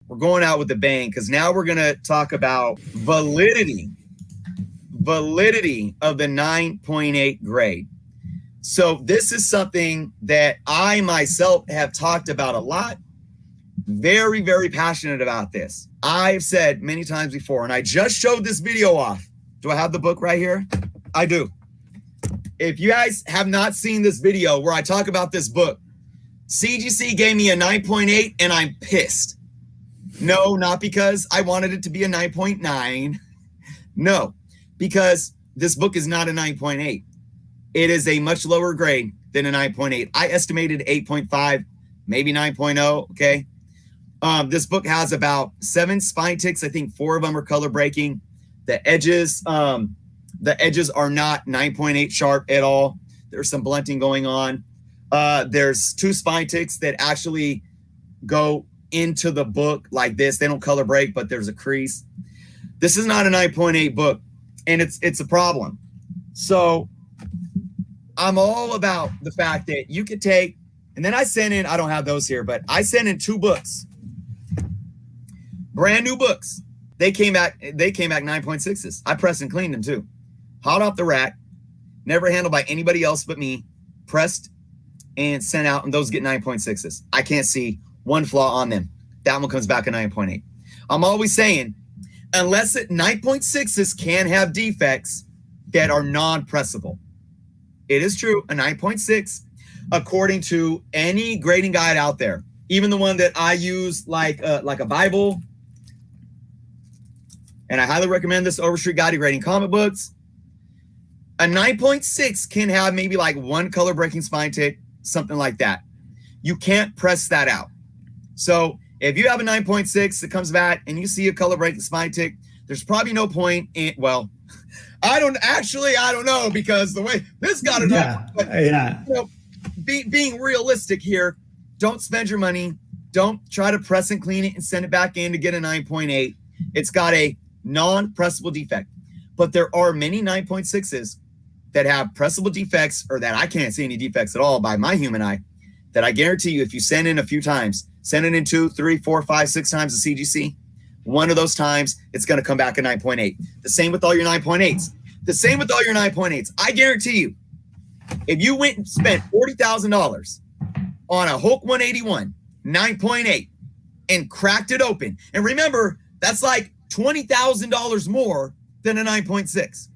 We're going out with a bang because now we're going to talk about validity of the 9.8 grade. So this is something that I myself have talked about a lot. Very, very passionate about this. I've said many times before, and I just showed this video off. Do I have the book right here? I do. If you guys have not seen this video where I talk about this book, CGC gave me a 9.8 and I'm pissed. No, not because I wanted it to be a 9.9. No, because this book is not a 9.8. It is a much lower grade than a 9.8. I estimated 8.5, maybe 9.0, okay? This book has about 7 spine ticks. I think 4 of them are color breaking. The edges are not 9.8 sharp at all. There's some blunting going on. There's 2 spine ticks that actually go into the book like this. They don't color break, but there's a crease. This is not a 9.8 book, and it's a problem. So I'm all about the fact that you could take, and then I sent in, I don't have those here, but I sent in 2 books, brand new books. They came back 9.6s. I pressed and cleaned them too. Hot off the rack, never handled by anybody else but me, pressed and sent out, and those get 9.6s. I can't see one flaw on them. That one comes back a 9.8. I'm always saying, unless 9.6s can have defects that are non-pressable. It is true, a 9.6, according to any grading guide out there, even the one that I use like a Bible, and I highly recommend this Overstreet Guide to Grading comic books. A 9.6 can have maybe like 1 color breaking spine tick, something like that. You can't press that out. So if you have a 9.6 that comes back and you see a color breaking spine tick, there's probably no point in, well, I don't know, because the way this got it up. But, you know, being realistic here, don't spend your money. Don't try to press and clean it and send it back in to get a 9.8. It's got a non-pressable defect. But there are many 9.6s that have pressable defects, or that I can't see any defects at all by my human eye, that I guarantee you, if you send in a few times, send it in 2, 3, 4, 5, 6 times the CGC, one of those times, it's going to come back a 9.8. The same with all your 9.8s. The same with all your 9.8s. I guarantee you, if you went and spent $40,000 on a Hulk 181 9.8 and cracked it open, and remember, that's like $20,000 more than a 9.6.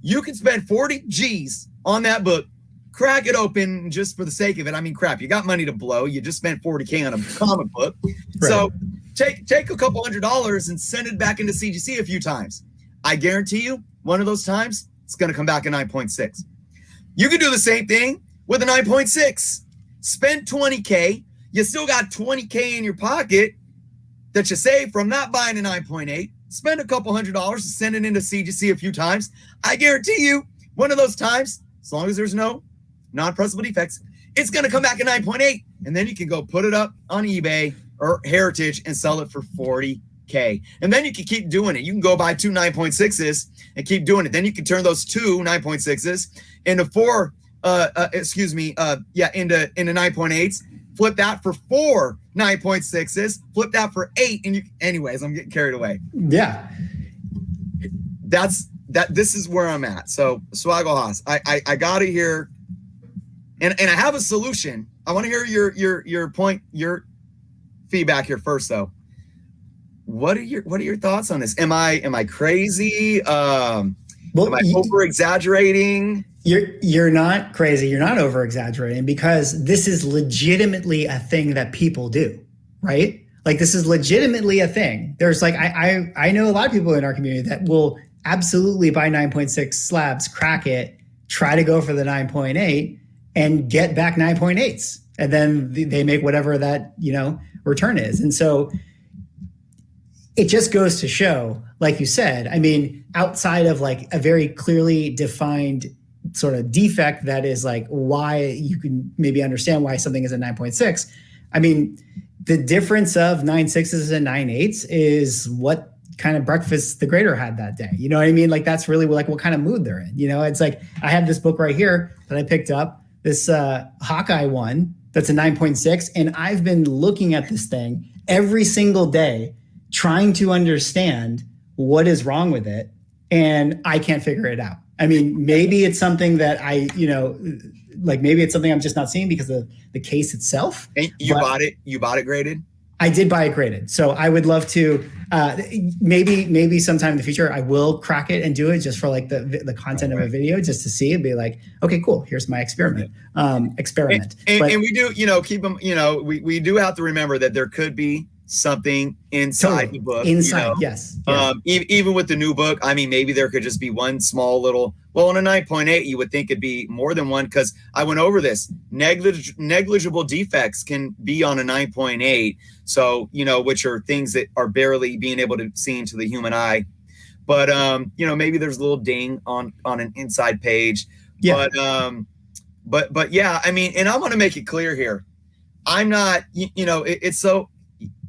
You can spend 40 G's on that book, crack it open just for the sake of it. I mean, crap, you got money to blow. You just spent 40K on a comic book. Right. So take a couple $100s and send it back into CGC a few times. I guarantee you, one of those times, it's going to come back a 9.6. You can do the same thing with a 9.6. Spend 20K. You still got 20K in your pocket that you save from not buying a 9.8. Spend a couple $100s and send it into CGC a few times. I guarantee you, one of those times, as long as there's no non-pressable defects, it's going to come back a 9.8. And then you can go put it up on eBay or Heritage and sell it for 40K. And then you can keep doing it. You can go buy 2 9.6s and keep doing it. Then you can turn those 2 9.6s into into 9.8s. Flip that for 4 9.6s. Flip that for 8. And anyways, I'm getting carried away. Yeah. This is where I'm at. So Swaggle Haas, I got to hear, and I have a solution. I want to hear your point, your feedback here first, though. What are your thoughts on this? Am I crazy? Am I over exaggerating? You're not crazy. You're not over exaggerating, because this is legitimately a thing that people do, right? Like, this is legitimately a thing. There's like, I know a lot of people in our community that will absolutely buy 9.6 slabs, crack it, try to go for the 9.8 and get back 9.8s. And then they make whatever that, return is. And so it just goes to show, like you said, I mean, outside of like a very clearly defined sort of defect that is like why you can maybe understand why something is a 9.6. I mean, the difference of 9.6s and 9.8s is what kind of breakfast the grader had that day. You know what I mean? Like, that's really like what kind of mood they're in. It's like, I have this book right here that I picked up, this Hawkeye one that's a 9.6. And I've been looking at this thing every single day trying to understand what is wrong with it, and I can't figure it out. I mean, maybe it's something that maybe it's something I'm just not seeing because of the case itself. And you bought it graded? I did buy it graded. So I would love to, maybe sometime in the future, I will crack it and do it just for like the content of a video, just to see and be like, okay, cool. Here's my experiment. And we do, keep them, we do have to remember that there could be something inside the book. Inside, yes. Yeah. Even with the new book, I mean, maybe there could just be one small little, well, in a 9.8, you would think it'd be more than one, because I went over this. Negligible defects can be on a 9.8. So, which are things that are barely being able to see into the human eye. But, maybe there's a little ding on an inside page. Yeah. But yeah, I mean, and I want to make it clear here. I'm not, it's so,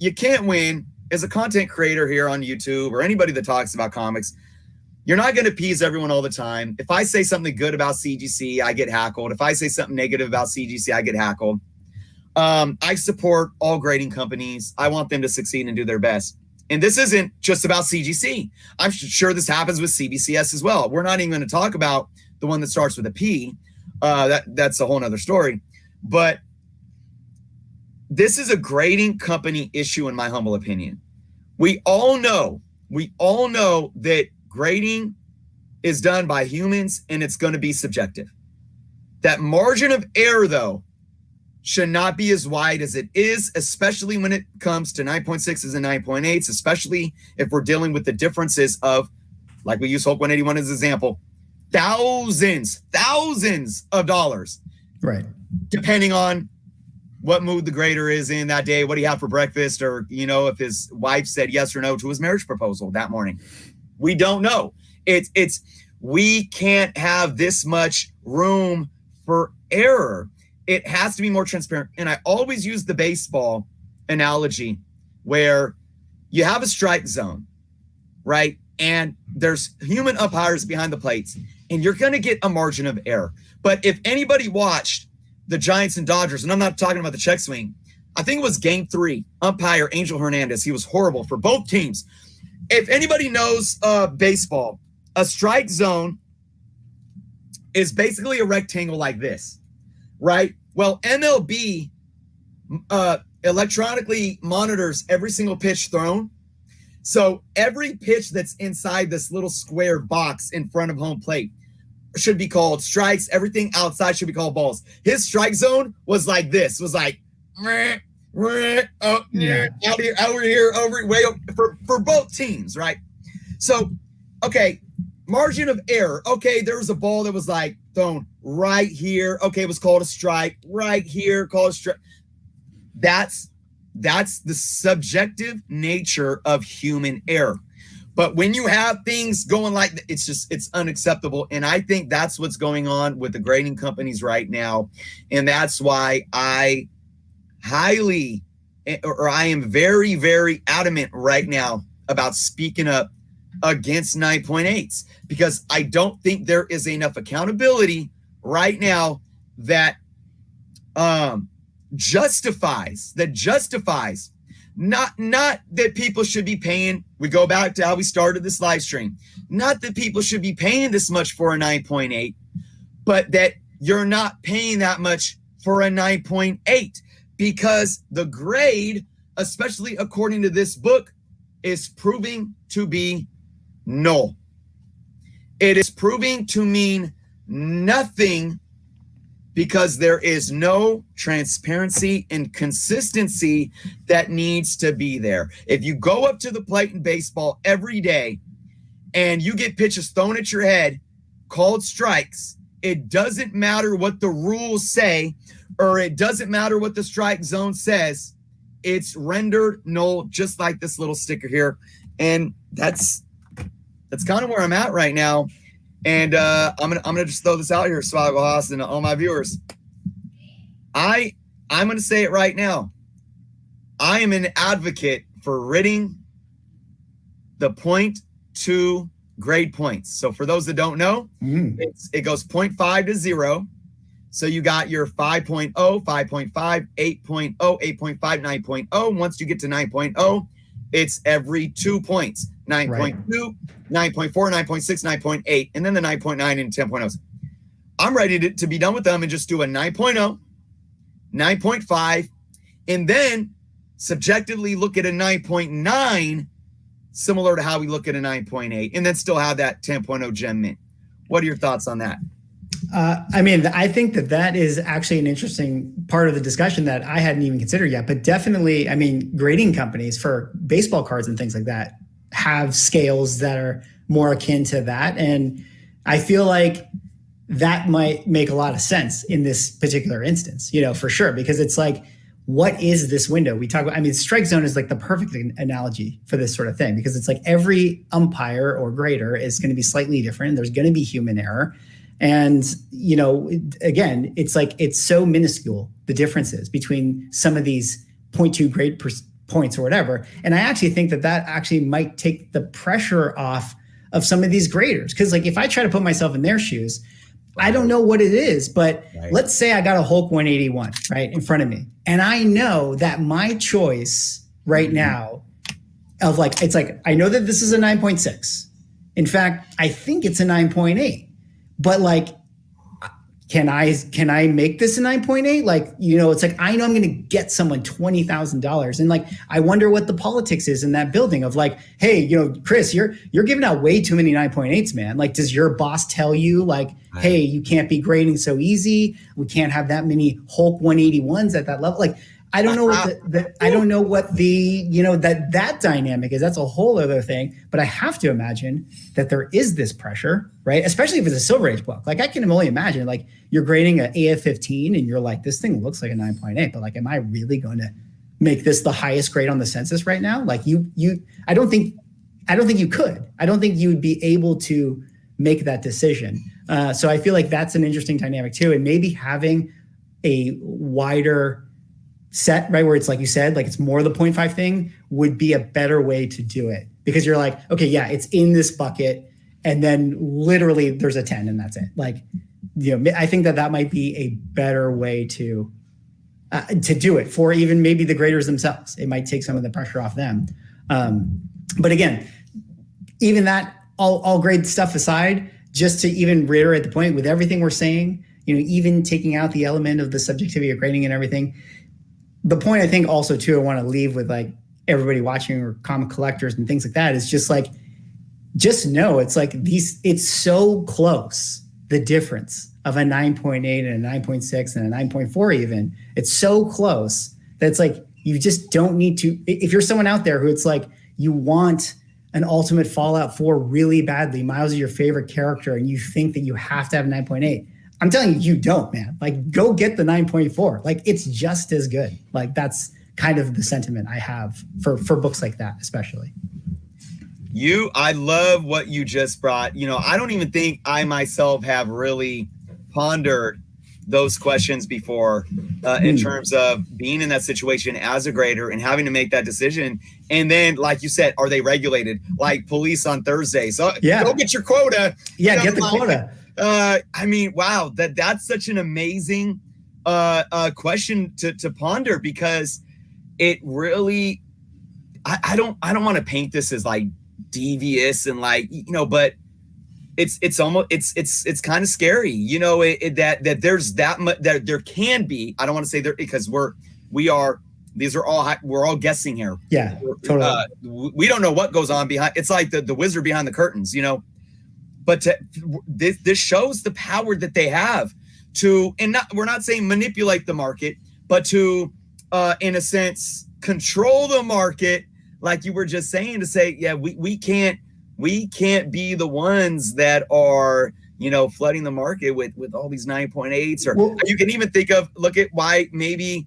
you can't win as a content creator here on YouTube or anybody that talks about comics. You're not going to appease everyone all the time. If I say something good about CGC, I get hackled. If I say something negative about CGC, I get hackled. I support all grading companies. I want them to succeed and do their best. And this isn't just about CGC. I'm sure this happens with CBCS as well. We're not even going to talk about the one that starts with a P. That's a whole nother story. But this is a grading company issue, in my humble opinion. We all know that grading is done by humans and it's going to be subjective. That margin of error, though, should not be as wide as it is, especially when it comes to 9.6s and 9.8s, especially if we're dealing with the differences of, like we use Hulk 181 as an example, thousands of dollars. Right. Depending on what mood the grader is in that day, what he had for breakfast, or, if his wife said yes or no to his marriage proposal that morning. We don't know. We can't have this much room for error. It has to be more transparent. And I always use the baseball analogy where you have a strike zone, right? And there's human umpires behind the plates, and you're going to get a margin of error. But if anybody watched the Giants and Dodgers, and I'm not talking about the check swing, I think it was game 3, umpire Angel Hernandez. He was horrible for both teams. If anybody knows baseball, a strike zone is basically a rectangle like this, right? Well, MLB electronically monitors every single pitch thrown. So every pitch that's inside this little square box in front of home plate should be called strikes. Everything outside should be called balls. His strike zone was like this, was like, over way for both teams, right? So, okay, margin of error. Okay, there was a ball that was like thrown right here. Okay, it was called a strike. Right here, called a strike. That's the subjective nature of human error. But when you have things going like that, it's unacceptable. And I think that's what's going on with the grading companies right now. And that's why I am very, very adamant right now about speaking up against 9.8s, because I don't think there is enough accountability right now that justifies not that people should be paying. We go back to how we started this live stream. Not that people should be paying this much for a 9.8, but that you're not paying that much for a 9.8, because the grade, especially according to this book, is proving to be null. It is proving to mean nothing, because there is no transparency and consistency that needs to be there. If you go up to the plate in baseball every day and you get pitches thrown at your head called strikes, it doesn't matter what the rules say, or it doesn't matter what the strike zone says, it's rendered null, just like this little sticker here. And that's kind of where I'm at right now. And I'm gonna just throw this out here, Swaggle Haas, and all my viewers. I'm gonna say it right now. I am an advocate for ridding the 0.2 grade points. So for those that don't know, it goes 0.5 to 0, So you got your 5.0, 5.5, 8.0, 8.5, 9.0. Once you get to 9.0, it's every 2 points. 9.2, Right. 9.4, 9.6, 9.8, and then the 9.9 and 10.0s. I'm ready to be done with them and just do a 9.0, 9.5, and then subjectively look at a 9.9, similar to how we look at a 9.8, and then still have that 10.0 gem mint. What are your thoughts on that? I mean, I think that is actually an interesting part of the discussion that I hadn't even considered yet. But definitely, I mean, grading companies for baseball cards and things like that have scales that are more akin to that. And I feel like that might make a lot of sense in this particular instance, for sure, because it's like, what is this window? We talk about, I mean, strike zone is like the perfect analogy for this sort of thing, because it's like every umpire or grader is going to be slightly different. There's going to be human error. And, again, it's like, it's so minuscule, the differences between some of these 0.2 grade points or whatever. And I actually think that actually might take the pressure off of some of these graders. Because like, if I try to put myself in their shoes, I don't know what it is, but let's say I got a Hulk 181 right in front of me. And I know that my choice right now of like, it's like, I know that this is a 9.6. In fact, I think it's a 9.8. But like, can I make this a 9.8? Like, it's like, I know I'm going to get someone $20,000. And like, I wonder what the politics is in that building of like, hey, Chris, you're giving out way too many 9.8s, man. Like, does your boss tell you like, hey, you can't be grading so easy. We can't have that many Hulk 181s at that level. Like, I don't know what I don't know what the, that dynamic is. That's a whole other thing. But I have to imagine that there is this pressure, right? Especially if it's a Silver Age book. Like, I can only imagine, like, you're grading an AF-15 and you're like, this thing looks like a 9.8, but like, am I really going to make this the highest grade on the census right now? Like, I don't think you could. I don't think you would be able to make that decision. So I feel like that's an interesting dynamic too. And maybe having a wider set, right, where it's like you said, like it's more the 0.5 thing would be a better way to do it, because you're like, okay, yeah, it's in this bucket, and then literally there's a 10 and that's it. Like, I think that might be a better way to do it for even maybe the graders themselves. It might take some of the pressure off them. But again, even that all grade stuff aside, just to even reiterate the point with everything we're saying, even taking out the element of the subjectivity of grading and everything, the point I think also too, I want to leave with like everybody watching or comic collectors and things like that is just like, just know it's like it's so close, the difference of a 9.8 and a 9.6 and a 9.4 even. It's so close that it's like, you just don't need to, if you're someone out there who it's like, you want an Ultimate Fallout 4 really badly, Miles is your favorite character, and you think that you have to have 9.8. I'm telling you, you don't, man. Like, go get the 9.4. Like, it's just as good. Like, that's kind of the sentiment I have for books like that, especially. I love what you just brought. I don't even think I myself have really pondered those questions before in terms of being in that situation as a grader and having to make that decision. And then, like you said, are they regulated? Like police on Thursday. So go get your quota. Yeah, get the quota. I mean, wow, that's such an amazing question to ponder, because it really, I don't want to paint this as like devious and like, but it's almost, it's kind of scary, that there's that much, that there can be, I don't want to say there, because we're all guessing here. Yeah, totally. We don't know what goes on behind. It's like the wizard behind the curtains, But this shows the power that they have to, and we're not saying manipulate the market, but to, in a sense, control the market, like you were just saying, to say, yeah, we can't be the ones that are, flooding the market with all these 9.8s, or you can even look at why maybe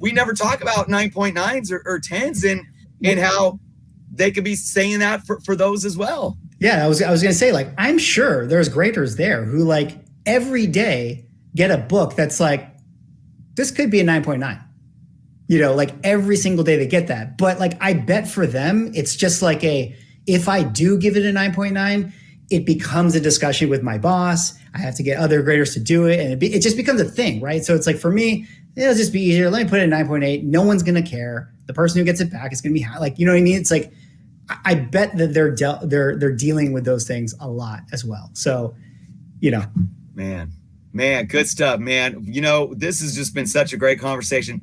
we never talk about 9.9s or 10s and how they could be saying that for those as well. Yeah, I was going to say, like, I'm sure there's graders there who like every day get a book that's like, this could be a 9.9, like every single day they get that. But like, I bet for them, it's just like if I do give it a 9.9, it becomes a discussion with my boss. I have to get other graders to do it. And it just becomes a thing, right? So it's like, for me, it'll just be easier. Let me put it at 9.8. No one's going to care. The person who gets it back is going to be high. Like, you know what I mean? It's like, I bet that they're dealing with those things a lot as well. So, you know. Man, good stuff, man. You know, this has just been such a great conversation.